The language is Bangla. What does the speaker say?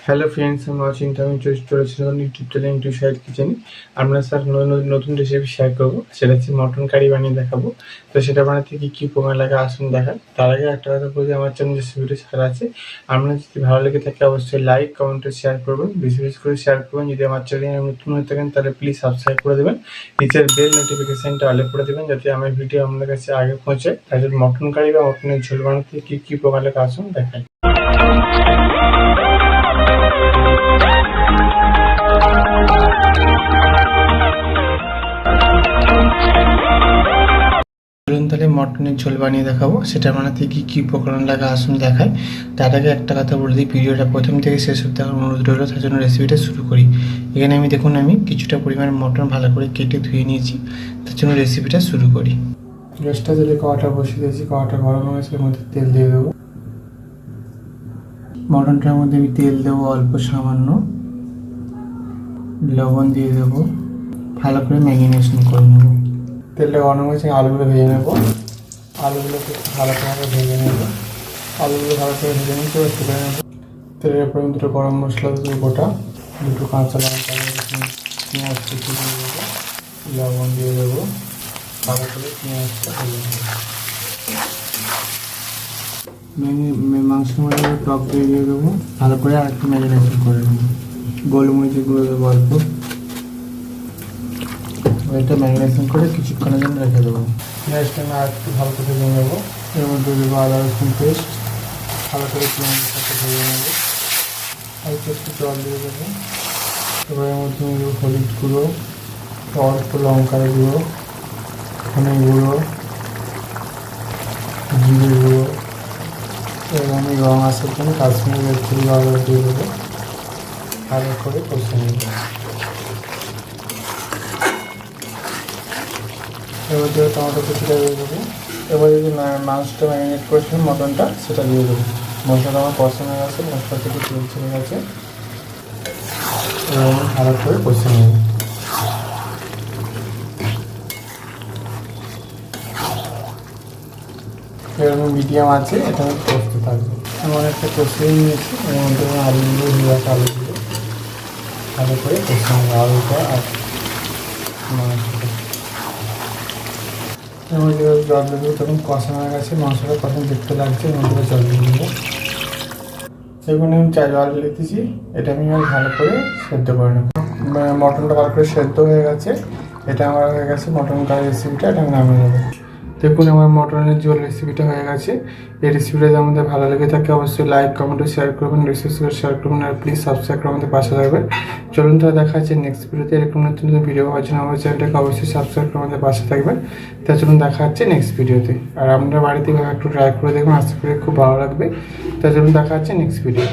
হ্যালো ফ্রেন্ডস, আমি অচিন্ত। আমি চলেছি নতুন ইউটিউব চ্যানেল ইউটিউব সাইড কিচেনে। আমরা স্যার নতুন রেসিপি শেয়ার করবো, সেটা হচ্ছে মটন কারি বানিয়ে দেখাবো। তো সেটা বানাতে কি উপকরণ লাগে আসুন দেখান। তার আগে একটা কথা বলি, আমার চ্যানেল রেসিপিটা ছাড়া আছে। আপনার যদি ভালো লেগে থাকে অবশ্যই লাইক কমেন্ট শেয়ার করবেন, বেশি বেশি করে শেয়ার করবেন। যদি আমার চ্যানেলে নতুন হয়ে থাকেন তাহলে প্লিজ সাবস্ক্রাইব করে দেবেন, নিচের বেল নোটিফিকেশনটা অলে করে দেবেন যাতে আমার ভিডিও আপনার কাছে আগে পৌঁছায়। তাই জন্য মটন কারি বা মটনের ঝোল বানাতে কি উপকরণ লাগে আসুন দেখাই। চলুন তাহলে মটনের ঝোল বানিয়ে দেখাবো, সেটা বানাতে কি উপকরণ লাগে আসুন দেখায়। তার আগে একটা কথা বলে দিই, ভিডিওটা প্রথম থেকে শেষ অবধি দেখার অনুরোধ রইল। তার জন্য রেসিপিটা শুরু করি। এখানে আমি কিছুটা পরিমাণ মটন ভালো করে কেটে ধুয়ে নিয়েছি। তার জন্য রেসিপিটা শুরু করি। গ্যাসটা জেলে কড়াটা বসিয়ে দিয়েছি, কড়াটা গরম হয়ে গেছে, এর মধ্যে তেল দিয়ে দেবো। মটনটার মধ্যে আমি তেল দেবো অল্প সামান্য, লবণ দিয়ে দেবো, ভালো করে ম্যারিনেশন করে নেবো। তেলটা গরম হয়েছে, আলুগুলো ভেজে নেবো। আলুগুলোকে ভালো করে ভেজে নেবো। আলুগুলো ভালো করে ভেজে নিতে তুলে নেবো। তেলের উপরে দুটো গরম মশলা দেবো গোটা, দুটো কাঁচা লঙ্কা, পেঁয়াজ কুচি দিয়ে দেবো, লবণ দিয়ে দেবো, ভালো করে পেঁয়াজটা ভেজে নেবো। মাংসের মধ্যে টক দিয়ে দেবো, ভালো করে আর একটু ম্যারিনেশন করে নেবো। গোলমরিচের গুঁড়ো দেবো অল্প, এটা ম্যারিনেশন করে কিছুক্ষণের জন্য রেখে দেবো। পেঁয়াজটা আমি আর একটু ভালো করে ভেজে নেবো। এর মধ্যে দেবো আদা রসুন পেস্ট, ভালো করে পেঁয়াজের সাথে ভেজে নেবো। অল্প একটু জল দিয়ে দেবো। এবার এর মধ্যে দেবো হলুদ গুঁড়ো, অল্প লঙ্কার গুঁড়ো, ধনে গুঁড়ো, জিরে গুঁড়ো, এবং আমি রঙ আসার জন্য কাশ্মীরি রেড চিলি পাউডার দিয়ে দেবো। ভালো করে কষে নেবো। এবার দিয়ে টমেটো কুচিটা দিয়ে দেবো। এবার যদি মাংসটা ম্যারিনেট করেছিলাম মটনটা, সেটা দিয়ে দেবো। মশলাটা আমার কষানো হয়ে গেছে, মশলা থেকে তেল ছেড়ে গেছে। এবার আমি ভালো করে কষে নেব। এবার আমি মিডিয়াম আছে, এটা আমি কষতে থাকবো। আমি অনেকটা কষিয়ে নিয়েছি। এর মধ্যে আমি আলুগুলো দিয়ে আলুগুলো ভালো করে কষে নেবো, আলুটা আর মাংসটা। এর মধ্যে জল দেবো, তখন কষানো হয়ে গেছে, মাংসটা কখন দেখতে লাগছে এর মধ্যে জল দিয়ে দেবো। এখানে আমি জল দিতেছি, এটা আমি ভালো করে সেদ্ধ করে নেবো। মটনটা ভালো করে সেদ্ধ হয়ে গেছে, এটা আমার হয়ে গেছে মটন কারি রেসিপিটা। এটা আমি নামিয়ে নেবো। দেখুন আমার মটনের ঝোল রেসিপিটা হয়ে গেছে। এই রেসিপিটা যদি আমাদের ভালো লেগে থাকে অবশ্যই লাইক কমেন্ট শেয়ার করবেন, বিশেষ করে শেয়ার করবেন, আর প্লিজ সাবস্ক্রাইব করে আমাদের পাশে থাকবেন। চলুন তাহলে দেখা হচ্ছে নেক্সট ভিডিওতে। এরকম নতুন নতুন ভিডিও পাওয়ার জন্য আমার চ্যানেলটাকে অবশ্যই সাবস্ক্রাইব করে আমাদের পাশে থাকবেন। তা চলুন দেখা হচ্ছে নেক্সট ভিডিওতে। আর আপনারা বাড়িতে একটু ট্রাই করে দেখুন, আশা করি খুব ভালো লাগবে। তা চলুন দেখা হচ্ছে নেক্সট ভিডিও।